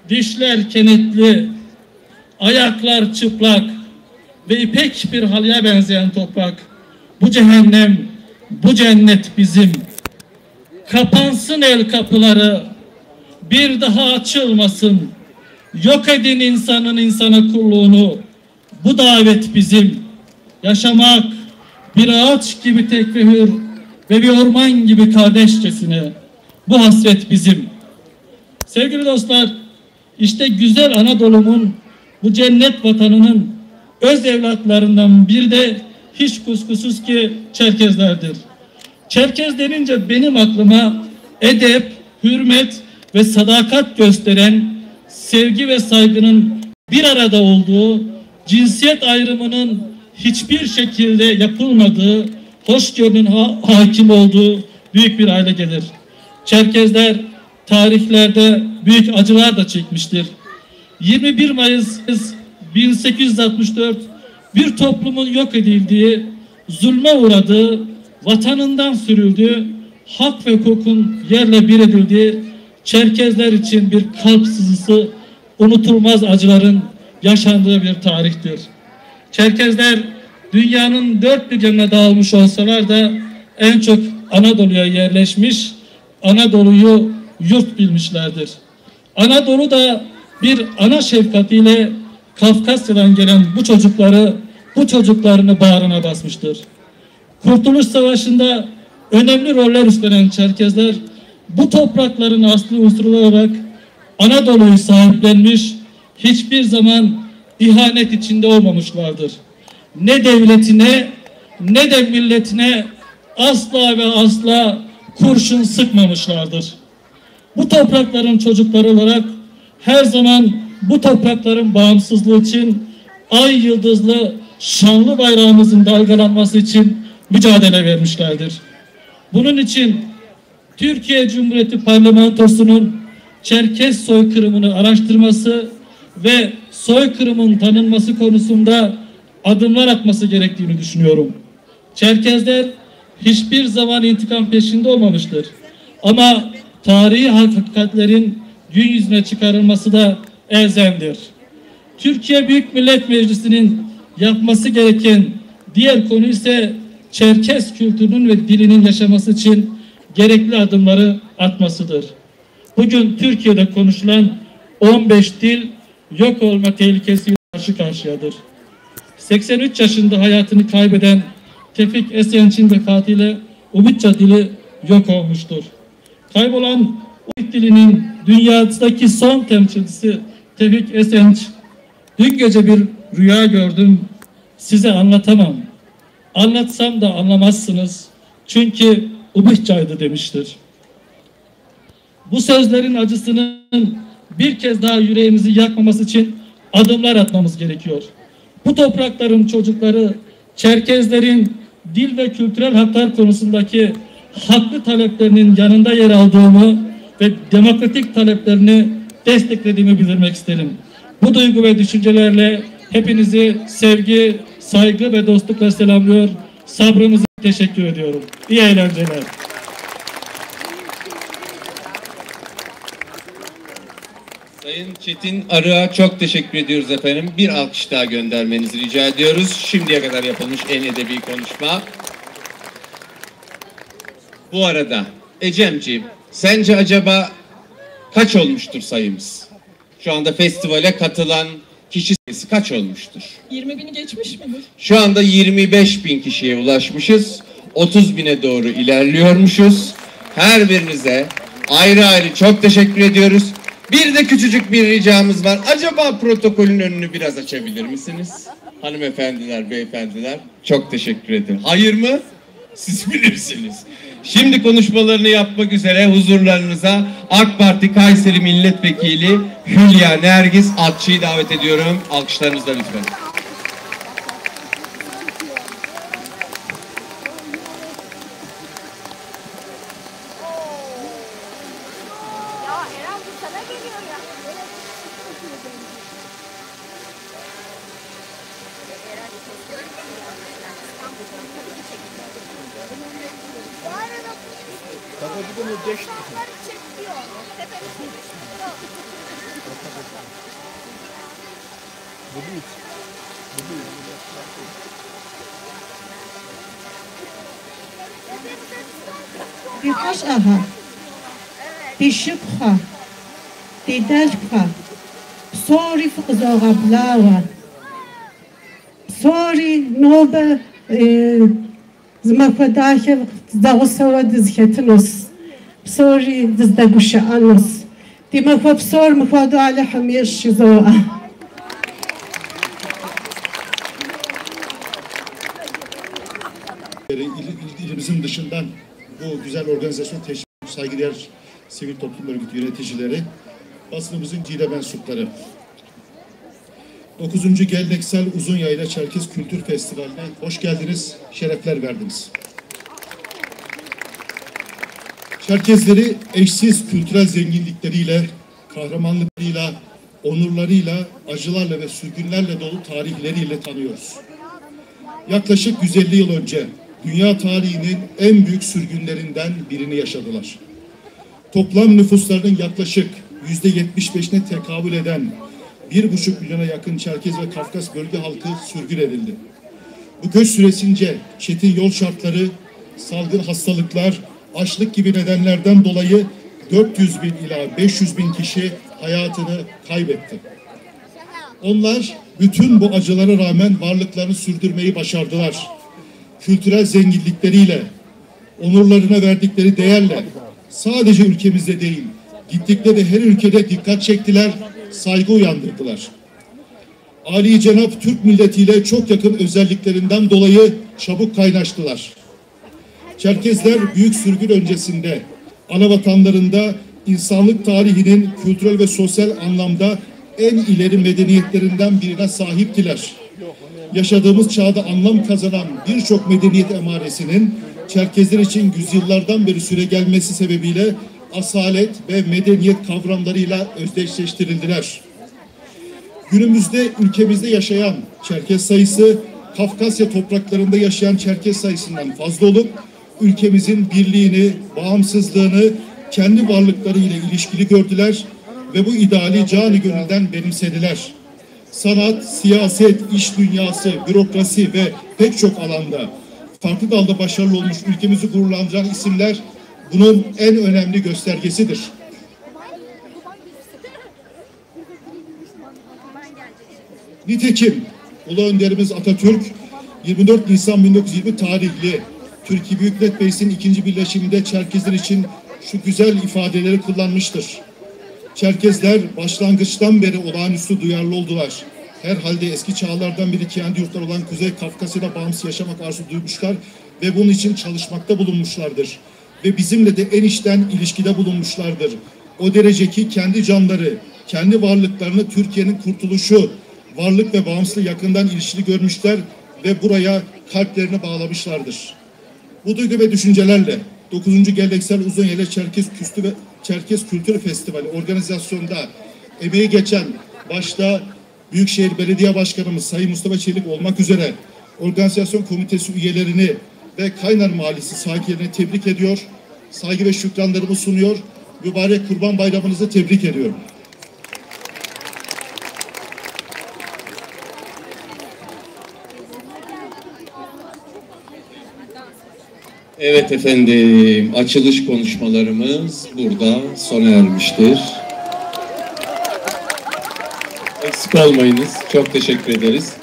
dişler kenetli, ayaklar çıplak ve ipek bir halıya benzeyen toprak. Bu cehennem, bu cennet bizim. Kapansın el kapıları, bir daha açılmasın. Yok edin insanın insana kulluğunu. Bu davet bizim. Yaşamak bir ağaç gibi tek ve hür ve bir orman gibi kardeşçesine. Bu hasret bizim. Sevgili dostlar, işte güzel Anadolu'nun, bu cennet vatanının öz evlatlarından biri de hiç kuşkusuz ki Çerkezlerdir. Çerkez denince benim aklıma edep, hürmet ve sadakat gösteren, sevgi ve saygının bir arada olduğu, cinsiyet ayrımının hiçbir şekilde yapılmadığı, hoşgörünün hakim olduğu büyük bir aile gelir. Çerkezler tarihlerde büyük acılar da çekmiştir. 21 Mayıs 1864 bir toplumun yok edildiği, zulme uğradığı, vatanından sürüldüğü, hak ve hukukun yerle bir edildiği, Çerkezler için bir kalp sızısı, unutulmaz acıların yaşandığı bir tarihtir. Çerkezler dünyanın dört bir yanına dağılmış olsalar da en çok Anadolu'ya yerleşmiş, Anadolu'yu yurt bilmişlerdir. Anadolu da bir ana şefkatiyle Kafkasya'dan gelen bu çocuklarını bağrına basmıştır. Kurtuluş Savaşı'nda önemli roller üstlenen Çerkezler bu toprakların asli unsuru olarak Anadolu'yu sahiplenmiş, hiçbir zaman ihanet içinde olmamışlardır. Ne devletine ne de milletine asla ve asla kurşun sıkmamışlardır. Bu toprakların çocukları olarak her zaman bu toprakların bağımsızlığı için ay yıldızlı şanlı bayrağımızın dalgalanması için mücadele vermişlerdir. Bunun için Türkiye Cumhuriyeti Parlamentosu'nun Çerkez soykırımını araştırması ve soykırımın tanınması konusunda adımlar atması gerektiğini düşünüyorum. Çerkezler hiçbir zaman intikam peşinde olmamıştır. Ama tarihi hakikatlerin gün yüzüne çıkarılması da elzemdir. Türkiye Büyük Millet Meclisi'nin yapması gereken diğer konu ise Çerkez kültürünün ve dilinin yaşaması için gerekli adımları atmasıdır. Bugün Türkiye'de konuşulan 15 dil yok olma tehlikesiyle karşı karşıyadır. 83 yaşında hayatını kaybeden Tevfik Esenç'in vefatıyla Ubitça dili yok olmuştur. Kaybolan Ubit dilinin dünyadaki son temsilcisi Tevfik Esenç, dün gece bir rüya gördüm, size anlatamam. Anlatsam da anlamazsınız. Çünkü Ubitçaydı demiştir. Bu sözlerin acısının bir kez daha yüreğimizi yakmaması için adımlar atmamız gerekiyor. Bu toprakların çocukları Çerkezlerin dil ve kültürel haklar konusundaki haklı taleplerinin yanında yer aldığımı ve demokratik taleplerini desteklediğimi bildirmek isterim. Bu duygu ve düşüncelerle hepinizi sevgi, saygı ve dostlukla selamlıyor. Sabrınıza teşekkür ediyorum. İyi eğlenceler. Sayın Çetin Arık'a çok teşekkür ediyoruz efendim. Bir alkış daha göndermenizi rica ediyoruz. Şimdiye kadar yapılmış en edebi konuşma. Bu arada Ecemciğim, sence acaba kaç olmuştur sayımız? Şu anda festivale katılan kişi sayısı kaç olmuştur? 20.000'i geçmiş midir? Şu anda 25.000 kişiye ulaşmışız. 30.000'e doğru ilerliyormuşuz. Her birinize ayrı ayrı çok teşekkür ediyoruz. Bir de küçücük bir ricamız var. Acaba protokolün önünü biraz açabilir misiniz? Hanımefendiler, beyefendiler. Çok teşekkür ederim. Hayır mı? Siz bilirsiniz. Şimdi konuşmalarını yapmak üzere huzurlarınıza AK Parti Kayseri Milletvekili Hülya Nergis Atçı'yı davet ediyorum. Alkışlarınızla lütfen. Tabii bu da Die Haschaha, die Schubcha, die Delka, sorry für Zorablawa, sorry Nobe, Zmakadache, Zagosawa des Hetnos, sorry des Dagushanos, die Makwapsor Makwado Ale Hamir Shizoa. İlimizin dışından bu güzel organizasyon teşvik, saygıdeğer sivil toplum örgütü yöneticileri, basınımızın cile mensupları. 9. Geleneksel Uzunyayla Çerkez Kültür Festivali'ne hoş geldiniz, şerefler verdiniz. Çerkezleri eşsiz kültürel zenginlikleriyle, kahramanlıklarıyla, onurlarıyla, acılarla ve sürgünlerle dolu tarihleriyle tanıyoruz. Yaklaşık 150 yıl önce dünya tarihinin en büyük sürgünlerinden birini yaşadılar. Toplam nüfuslarının yaklaşık %75'ine tekabül eden 1,5 milyona yakın Çerkez ve Kafkas bölge halkı sürgün edildi. Bu göç süresince çetin yol şartları, salgın hastalıklar, açlık gibi nedenlerden dolayı 400 bin ila 500 bin kişi hayatını kaybetti. Onlar bütün bu acılara rağmen varlıklarını sürdürmeyi başardılar. Kültürel zenginlikleriyle, onurlarına verdikleri değerle sadece ülkemizde değil, gittikleri her ülkede dikkat çektiler, saygı uyandırdılar. Ali Cenap Türk milletiyle çok yakın özelliklerinden dolayı çabuk kaynaştılar. Çerkezler büyük sürgün öncesinde ana vatanlarında insanlık tarihinin kültürel ve sosyal anlamda en ileri medeniyetlerinden birine sahiptiler. Yaşadığımız çağda anlam kazanan birçok medeniyet emaresinin Çerkezler için yüzyıllardan beri süregelmesi sebebiyle asalet ve medeniyet kavramlarıyla özdeşleştirildiler. Günümüzde ülkemizde yaşayan Çerkez sayısı Kafkasya topraklarında yaşayan Çerkez sayısından fazla olup ülkemizin birliğini, bağımsızlığını kendi varlıklarıyla ilişkili gördüler ve bu ideali canı gönülden benimsediler. Sanat, siyaset, iş dünyası, bürokrasi ve pek çok alanda farklı dalda başarılı olmuş ülkemizi gururlandıran isimler bunun en önemli göstergesidir. Nitekim Ulu Önderimiz Atatürk 24 Nisan 1920 tarihli Türkiye Büyük Millet Meclisi'nin 2. birleşiminde Çerkezler için şu güzel ifadeleri kullanmıştır. Çerkezler başlangıçtan beri olağanüstü duyarlı oldular. Herhalde eski çağlardan beri kendi yurtları olan Kuzey Kafkasya'da bağımsız yaşamak arzu duymuşlar ve bunun için çalışmakta bulunmuşlardır. Ve bizimle de en içten ilişkide bulunmuşlardır. O derece ki kendi canları, kendi varlıklarını Türkiye'nin kurtuluşu, varlık ve bağımsızlığı yakından ilişkili görmüşler ve buraya kalplerini bağlamışlardır. Bu duygu ve düşüncelerle 9. Geleneksel Uzunyayla Çerkez Kültür Festivali organizasyonunda emeği geçen başta Büyükşehir Belediye Başkanımız Sayın Mustafa Çelik olmak üzere organizasyon komitesi üyelerini ve Kaynar Mahallesi sakinlerini tebrik ediyor, saygı ve şükranlarımı sunuyor, mübarek Kurban Bayramınızı tebrik ediyorum. Evet efendim, açılış konuşmalarımız burada sona ermiştir. Eksik olmayınız, çok teşekkür ederiz.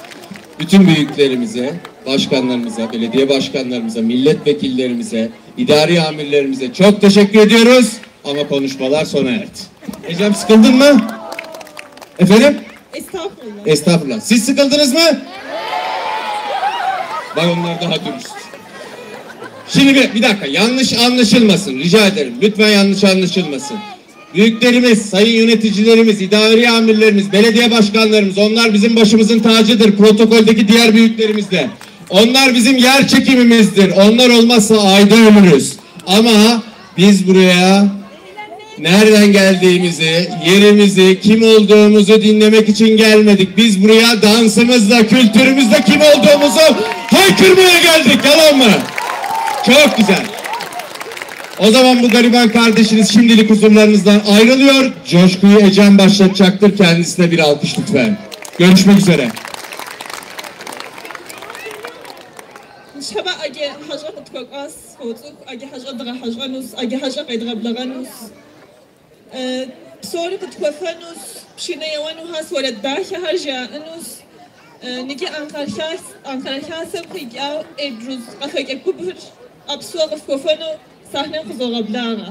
Bütün büyüklerimize, başkanlarımıza, belediye başkanlarımıza, milletvekillerimize, idari amirlerimize çok teşekkür ediyoruz. Ama konuşmalar sona erdi. Ecem, sıkıldın mı? Efendim? Estağfurullah. Estağfurullah. Siz sıkıldınız mı? Bak onlar daha dürüst. Şimdi bir dakika, yanlış anlaşılmasın rica ederim. Lütfen yanlış anlaşılmasın. Büyüklerimiz, sayın yöneticilerimiz, idari amirlerimiz, belediye başkanlarımız, onlar bizim başımızın tacıdır. Protokoldeki diğer büyüklerimiz de. Onlar bizim yer çekimimizdir. Onlar olmazsa ayda ölürüz. Ama biz buraya nereden geldiğimizi, yerimizi, kim olduğumuzu dinlemek için gelmedik. Biz buraya dansımızla, kültürümüzle kim olduğumuzu haykırmaya geldik. Yalan mı? Çok güzel. O zaman bu gariban kardeşiniz şimdilik huzurlarınızdan ayrılıyor. Coşkuyu Ecem başlatacaktır. Kendisine bir alkış lütfen. Görüşmek üzere. شبا اگه حاجه متکاک آس هوتوک اگه حاجه دغه حاجه نوس اگه حاجه قیدغه بلغانوس بسوري بتكوفانوس بشينا يوانو هاس ولد باحة هرجع انوس نيجي انقر خاسم خيج او ادروز قفاك اكبر ابسوغ فكوفانو صحنه خزوغ بلاغه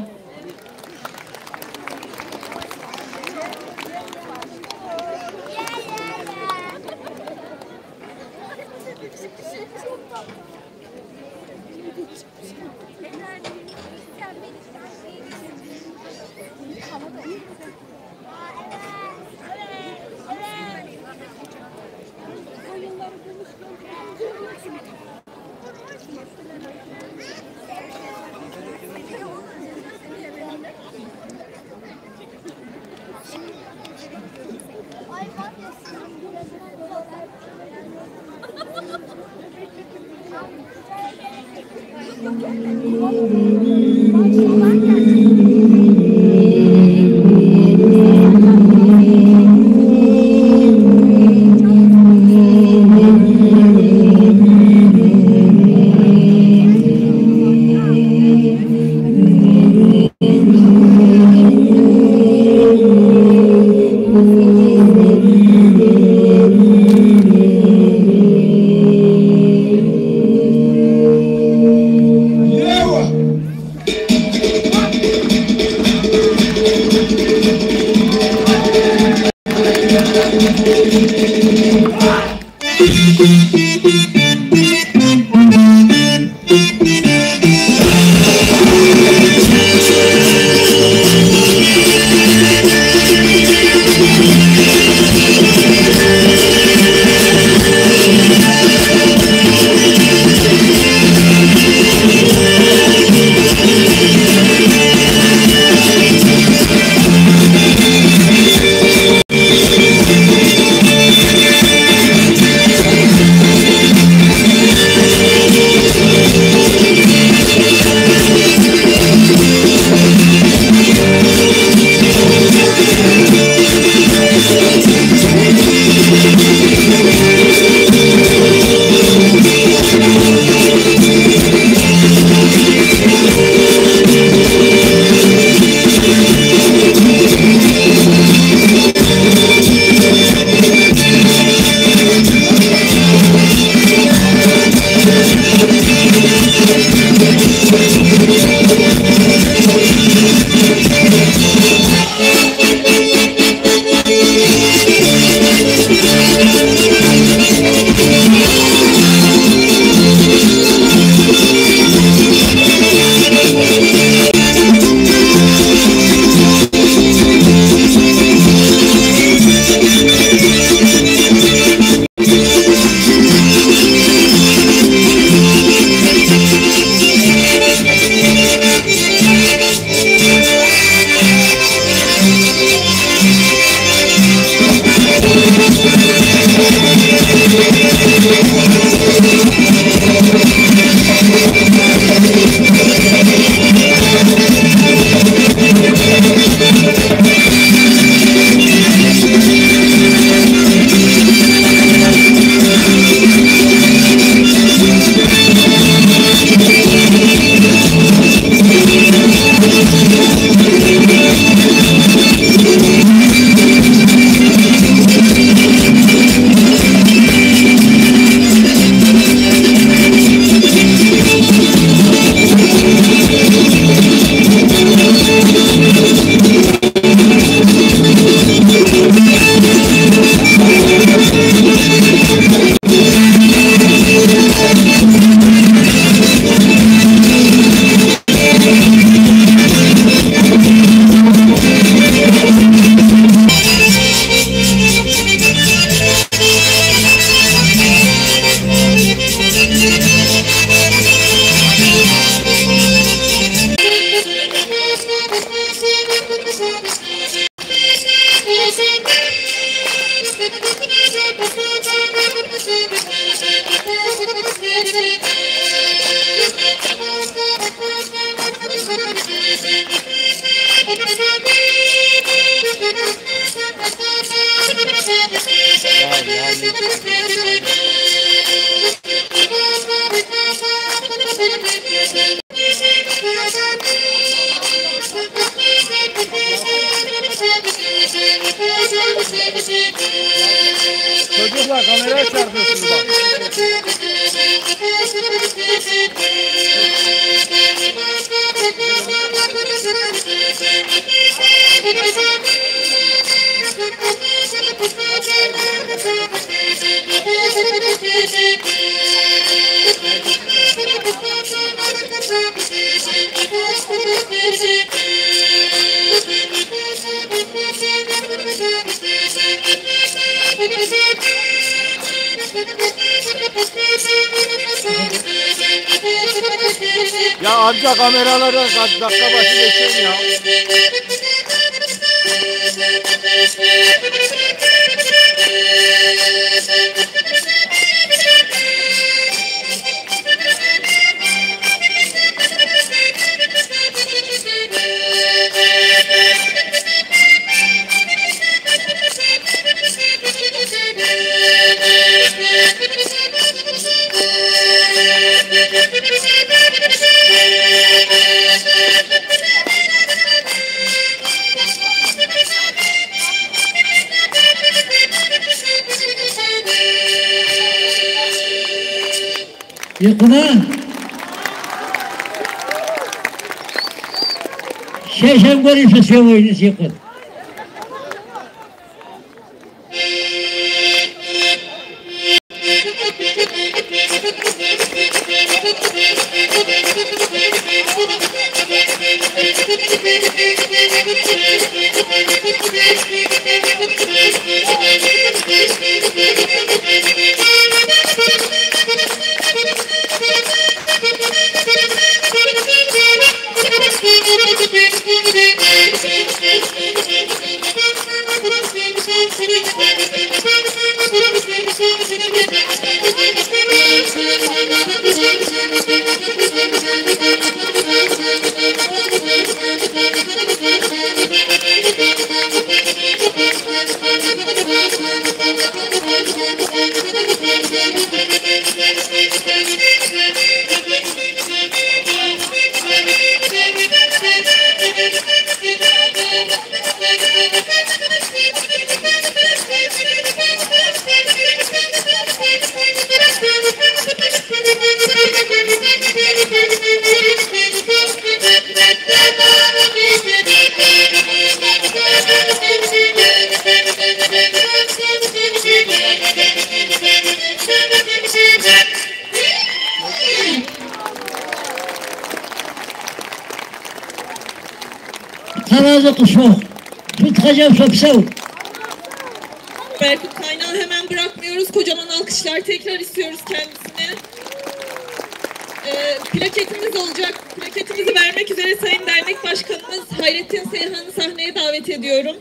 Çocuklar kameraya çarpıyorsunuz bak. Ya amca kameralara kaç dakika başı geçeyim ya. Yakına şeşem görüşü sevoyunuz yakın. Tarazi kuşu, tutacağım sopsav. Berkut Kaynağı hemen bırakmıyoruz. Kocaman alkışlar tekrar istiyoruz kendisine. Plaketimiz olacak. Plaketimizi vermek üzere Sayın Dernek Başkanımız Hayrettin Seyhan'ı sahneye davet ediyorum.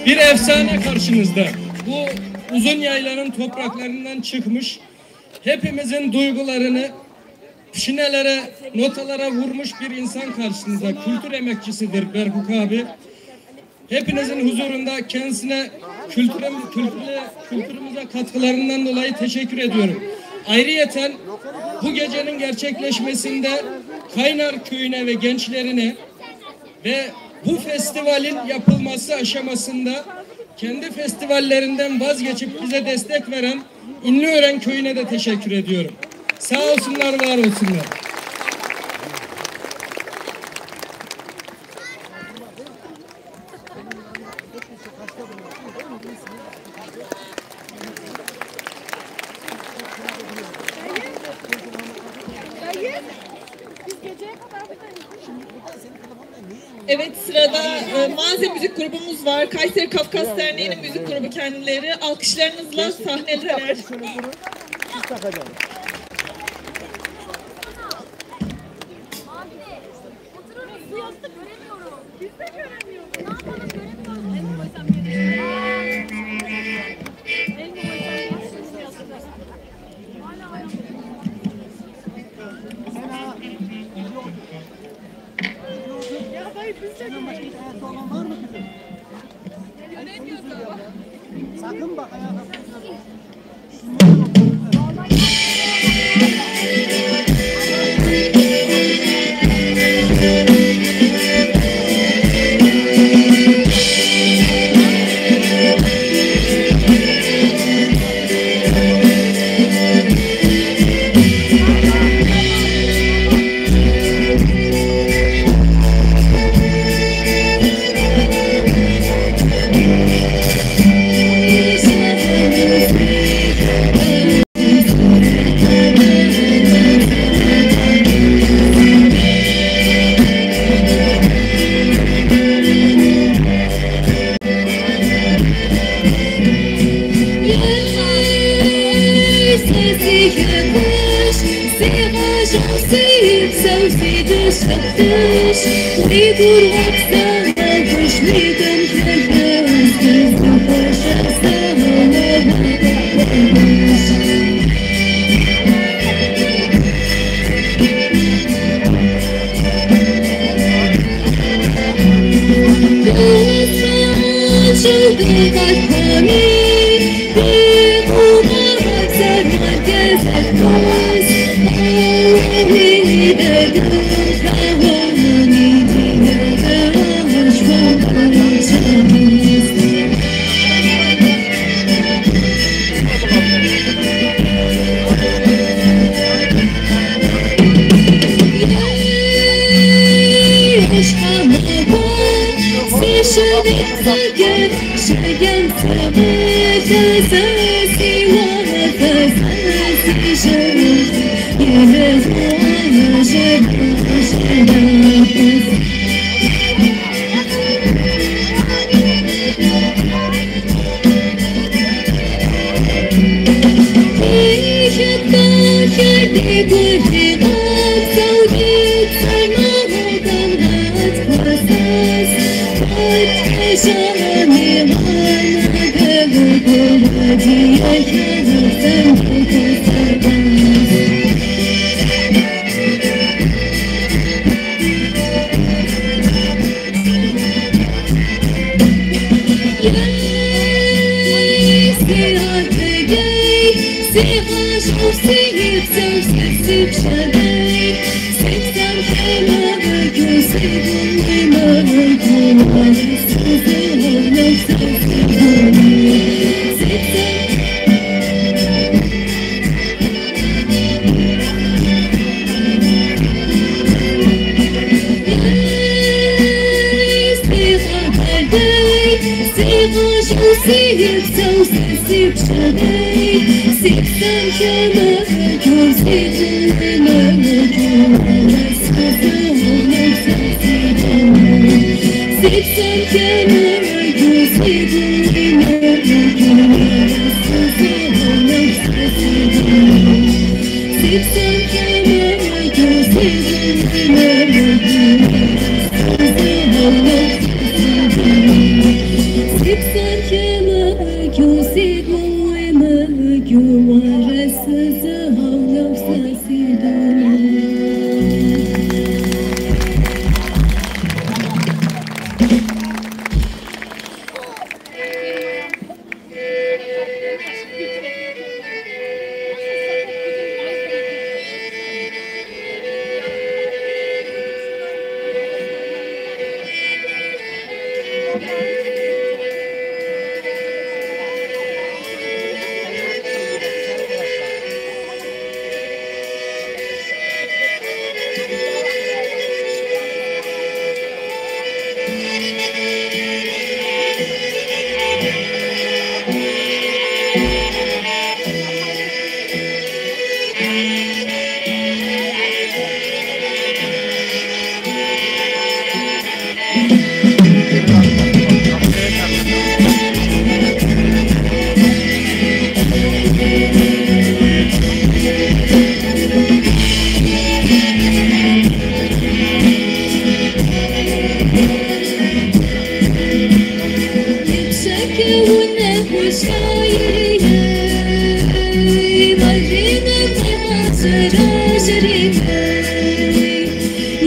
Bir efsane karşınızda. Bu uzun yaylanın topraklarından çıkmış, hepimizin duygularını şinelere, notalara vurmuş bir insan karşınızda. Kültür emekçisidir Berkut abi. Hepinizin huzurunda kendisine kültürümüze katkılarından dolayı teşekkür ediyorum. Ayrıyeten bu gecenin gerçekleşmesinde Kaynar Köyü'ne ve gençlerine ve bu festivalin yapılması aşamasında kendi festivallerinden vazgeçip bize destek veren İnliören Köyü'ne de teşekkür ediyorum. Sağ olsunlar, var olsunlar. Evet, sırada Maze Müzik grubumuz var. Kayseri Kafkas Derneği'nin müzik grubu kendileri. Alkışlarınızla sahneler. Sakın bak ayağa.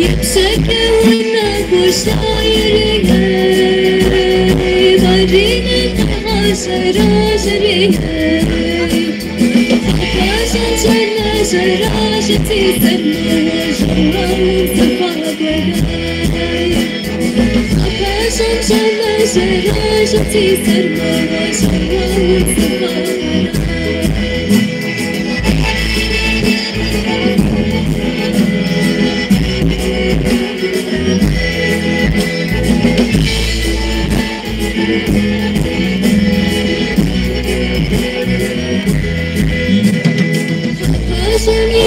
يبشكونا كشايرنا برينا عشرة جرينا عشان جنة شراشتي سنة جرة وصفاقنا عشان جنة شراشتي سنة جرة وصفاقنا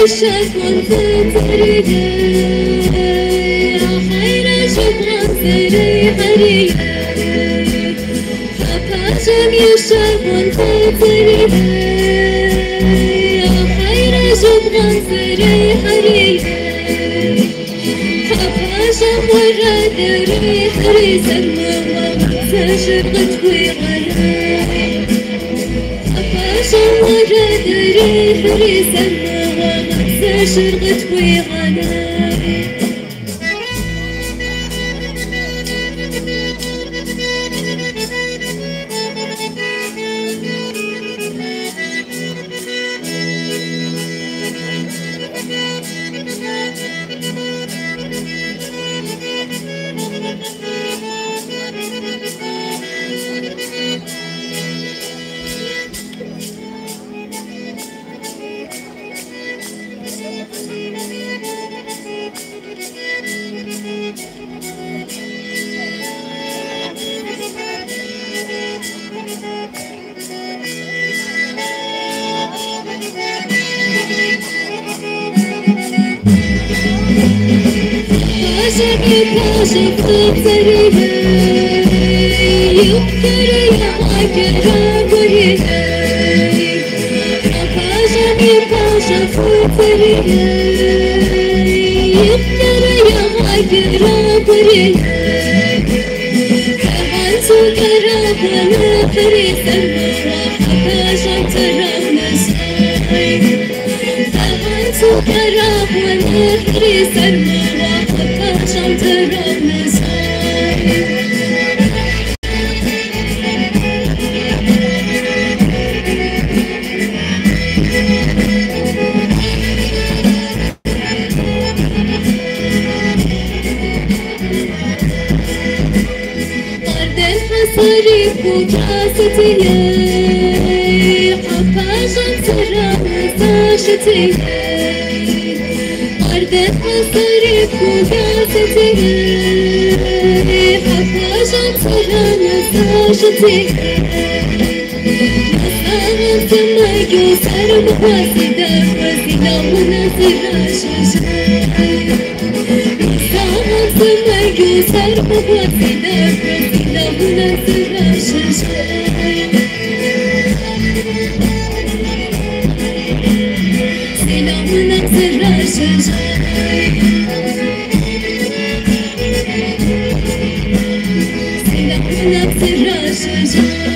شكون تتريد حيرة شكرا سري حرية فقاشم يشكون تتريد حيرة شكرا سري حرية فقاشم ورد ريح ريسا سشرقت ويغنى فقاشم ورد ريح ريسا شرقت ويغنى كاشف تطريها يذكر يعاك راقريها كاشف تطريها يذكر يعاك راقريها كمان سكرات ونخري سرمرا كاشف ترانا ساي كمان سكرات ونخري سرمرا عشان ترانا ساي طرد الحصري وكاستي عشان ترانا ساشتي طرد الحصري وكاستي عشان ترانا ساشتي مساهم ثم يسر مقاسدا وزنا ونصر شاشاي مساهم ثم يسر مقاسدا وزنا ونصر شاشاي سلام ونصر شاشاي سلام ونصر شاشاي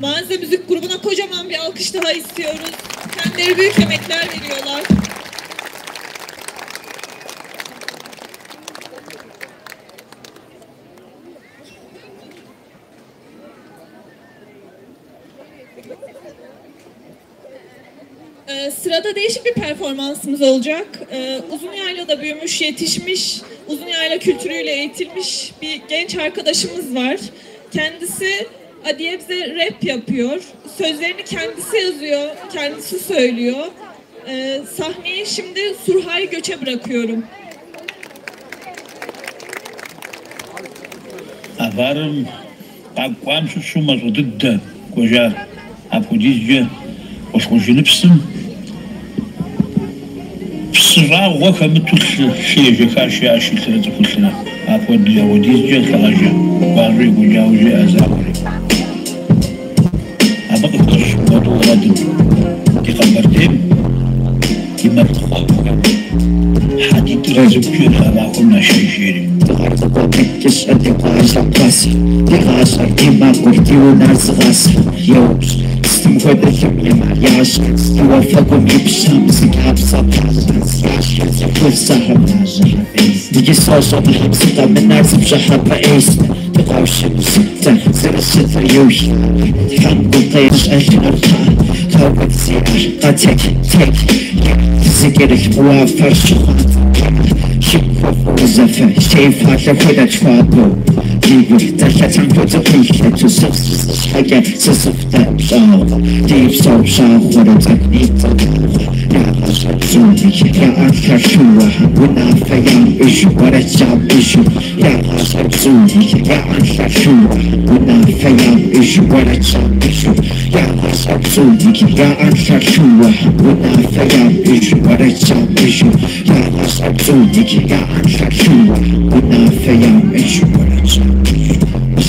Manzara Müzik grubuna kocaman bir alkış daha istiyoruz. Kendileri büyük emekler veriyorlar. Sırada değişik bir performansımız olacak. Uzun yaylada büyümüş, yetişmiş, uzun yayla kültürüyle eğitilmiş bir genç arkadaşımız var. Kendisi Adiyebze rap yapıyor. Sözlerini kendisi yazıyor, kendisi söylüyor. Sahneyi şimdi Surhay Göç'e bırakıyorum. Avarım, bakvam susumaz o dıdda, kocar, apodizce, hoşhoşunupsın. Pısıra okamı tutlu, şeyce karşı aşıltıra tıkıltıra. Apodizce kalaca, varı koca ucu azabı. Ama kıkır, vadı uğradım. Dikabardayım. Kimler tıkabı. Hadid razıp yürüla bakımla şeyşeri. Kis ati qasa qas di qasa di ma qurti unas qas yops stim khoda kimma yash توفقوا بشمس كابسة ياش فرصة حماجة ديكي صوصة بحبسة من ناس بشحة بقيس تقاوش بستة زر الشتر يوشي تحمد طيش أجنر كوكب سيار قاتك تك تسكرك موافر شخات شكوف وزفة شايف هاتلا كودا تفاقو ديبو تلت عن كودا قيلة تسفس حاجة سسفتا بشاق ديب صوب شاق ورا تقنيب تقاق يا غشر زونك يا أكثر شوح ونافة يا إشو ورا تشعب إشو يا غشر زونك يا أكثر شوح ونافة يا إشو ورا تشعب إشو يا غشر زونك يا أكثر شوح ونافة يا إشو ورا تشعب إشو يا غشر زونك يا أكثر شوح ونافة يا إشو ورا تشعب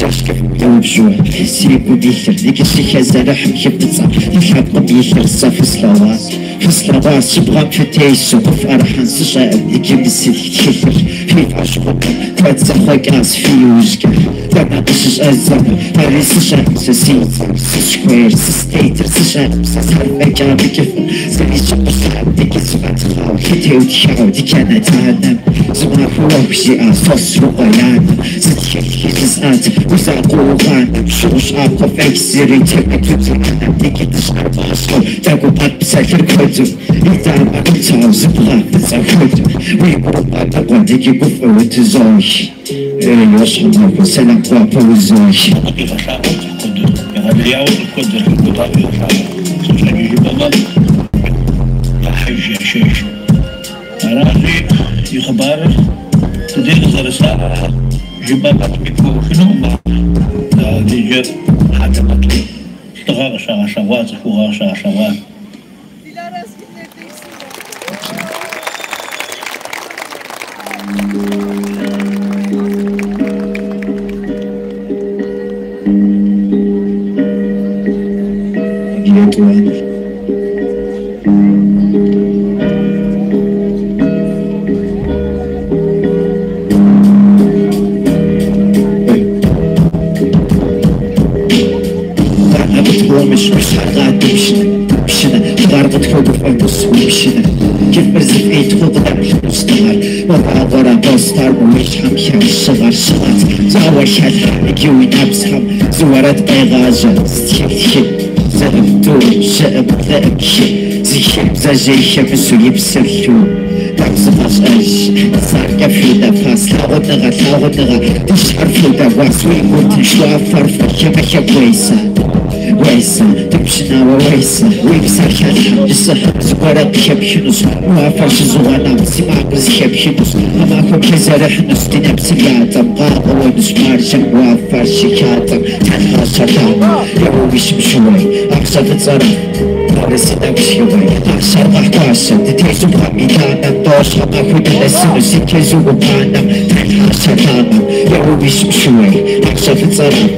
Жашков يوبجو سيبو ديشر ديك الشيخة زرح مشبتصا يحب بيشر صف سلوات في سلوات شبغام فتيسو في أرحان سشاء ديك بسيك تشفر في عشقوك تتزخوك أس في وجكا لما قشش أزم هاري سشاء سسيت سشكوير سستيتر سشاء سسهر مكا بكفر زي شبشاء ديك زمان تخاو كتيو تشاو ديك أنا تهنم زمان فوق شيئا صوص رقيانا زدكي جزءات وزاقو غانا شوش أقو فاكسيري تبقى تتعنا ديكي تشعر باشو تاقو بات بساكر كودو إذا ما كنتاو زبغا بزاكودو ويقو بابا ديكي قفو وتزوش يوش حماكو سلام بابا وزوش حقيقة شعبك القدر هذا يعود القدر في القدر يا شعبك سوف يجيب الله يا حيش يا شيش أراضي يخبار تدير زرساء جبابات بيكو شنو ما ديجا حاجة مطلوب اشتغال شغوات فوها شغوات مش حقات بشنا غارقة توقف أنفس وبشنا كيف برزف ايد خود دمش مستمر وضع بوستر ومش هم الشغر شغات زاور شهد يجوي نبسهم زورت بيغاجة ستيك زلم دور شئب ذئب شئ زي شئب زي شئب سوي بسرشو تبزغش اش زارقة في نفس لاغنغة تشعر في دواس ويقول تشوى فرفر شبكة كويسة ويسا تمشينا وويسا ويبسر شالحا جسها زبارق شبشنوس وافرش زغانا سماق رز شبشنوس هماكو كزرحنوس دينب سياتم غاقا ونس مارجم وافرش كاتم تنها شرطان يوويش بشوي أقصد تصرف رسينا بشيوي أقصد محكاسة تتيزو بغميدانا دوش هماكو دلسنو سيكيزو وبانا تنها شرطان يوويش بشوي أقصد تصرف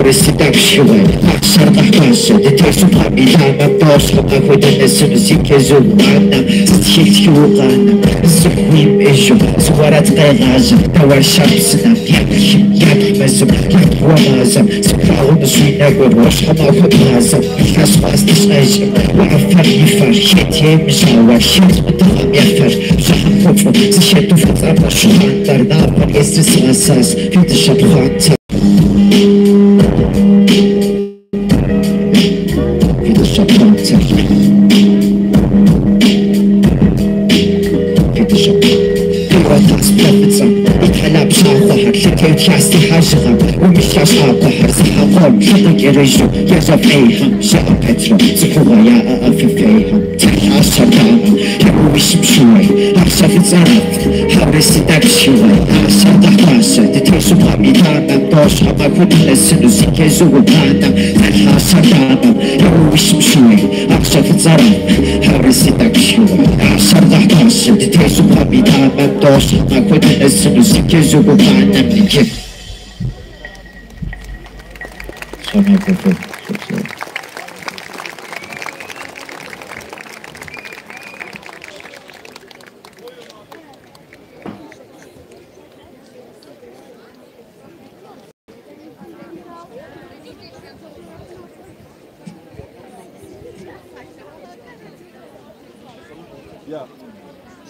رسينا بشيوي أقصد محكاسة تتيزو بغميدانا دوش هماكو دلسنو سيكيزو وبانا ستشيكتي وغانا زخويم إيشو زوارات قيغاجة دوار شمسنا ياك مزم ياك ومازم سبراغو نسوينا قروش هماكو بغازم الكاس باستش أجم وعفر يفر شيت يمشاور شيت متغم يفر بزحم فوفو زشيتو فترة برشوان در نابر يسرس أساس في تشبخان Yaşa bahar zaham Şadık erejim Yaza feyham Şa'a petro Zıkıva ya afi feyham Terha şadam Yavuşim şuay Akşafı zaraf Havresi dak şuay Aşadah başa Deteşu pamidadam Doş hama kudilesinu Zikezu upadam Terha şadam Yavuşim şuay Akşafı zaraf Havresi dak şuay Aşadah başa Deteşu pamidadam Doş hama kudilesinu Zikezu upadam Dike Sonra yapalım. Çok sağ olun. Ya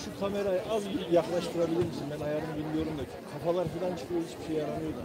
şu kamerayı az yaklaştırabilir misin? Ben ayarını bilmiyorum da. Kafalar falan çıkıyor, hiçbir şey yaramıyor da.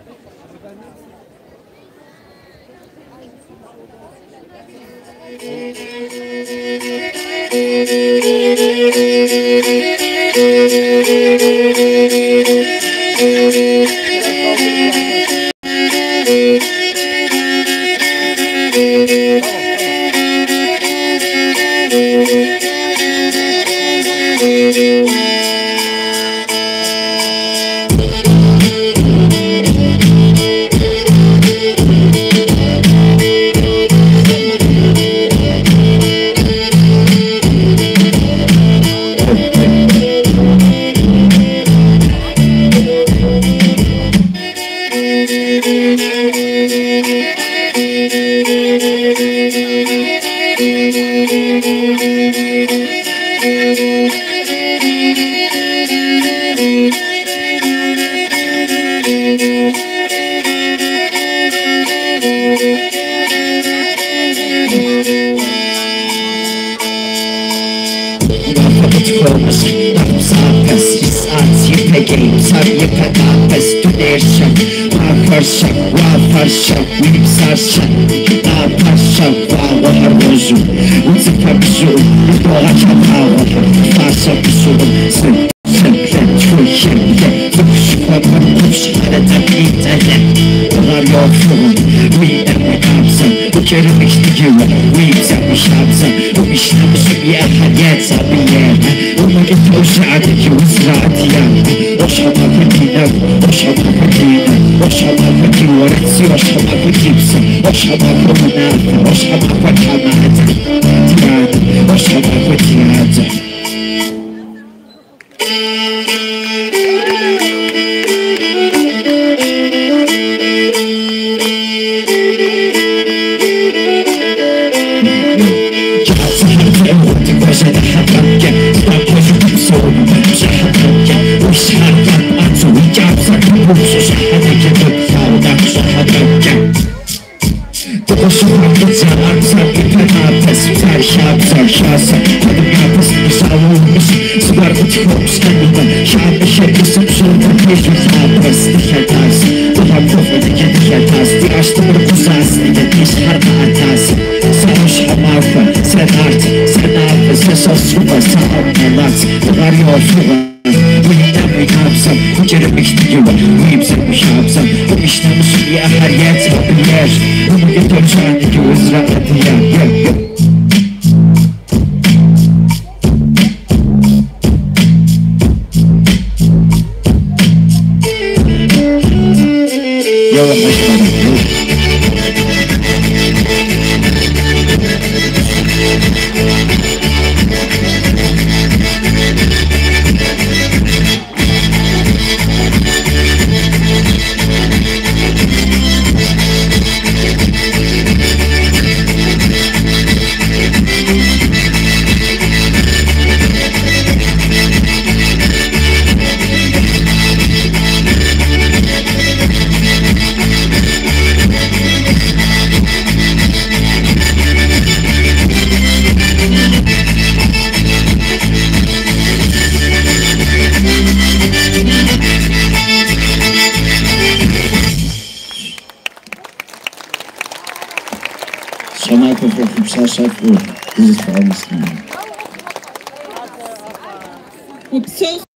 O pessoal